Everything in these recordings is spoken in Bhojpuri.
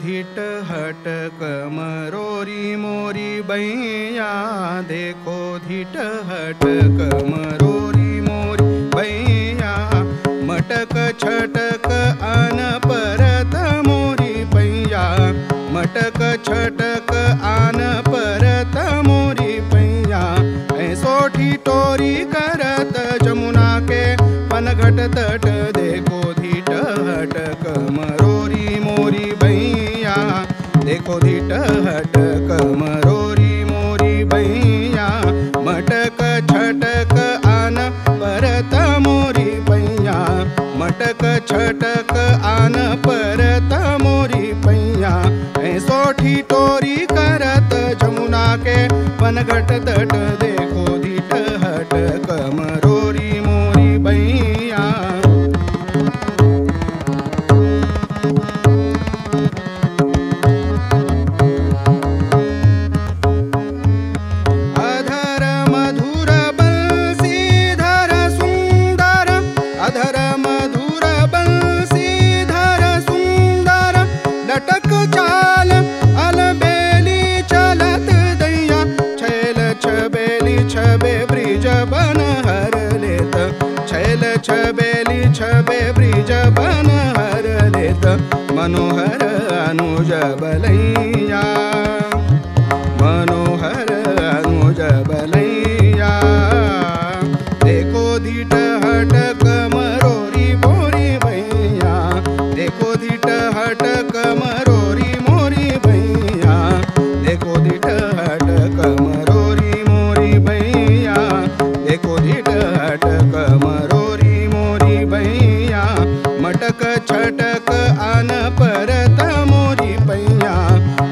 धीट हटक मरोरी मोरी बैया, देखो धीट हटक मरोरी मोरी बैया, मटक छटक अन परत मोरी पैया, मटक छटक आन परत मोरी पैया, ऐसोठी टोरी करत जमुना के पनघट तट, देखो धीट हटक मरोरी मोरी बैया, देखो धीट हटक मरोरी मोरी बैया, मटक छटक आन परत मोरी पैया, मटक छटक आन परत मोरी पैया, ऐसोठी टोरी करत जमुना के पनघट तट, देखो धीट हटक मरोरी मोरी बैया। अधर मधुर बंसीधर सुंदर, अधर मधुर बंसीधर सुंदर, लटक चाल अलबेली चलत दैया, छैल छबेली छबे ब्रिज बन हर लेत, छैल छबेली छबे ब्रिज बन हर लेत, मनोहर अनुज बलैया, मनोहर अनुज बलैया, देखो धीट हटक मरोरी मोरी भैया, देखो धीट हटक मरोरी मोरी भैया, देखो धीट हटक मरोरी मोरी भैया, देखो धीट हटक मरोरी मोरी भैया, मटक छटक आन परत मोरी पैया,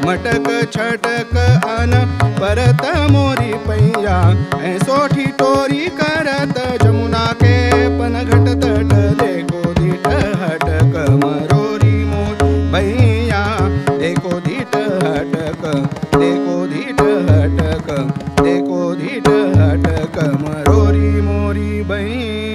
मटक छटक आन परत मोरी पैया, ऐसोठी टोरी करत जमुना के पनघट तट, देखो धीट हटक मरोरी मोरी भैया, देखो धीट हटक, देखो धीट हटक, देखो धीट हटक मरोरी मोरी भैया।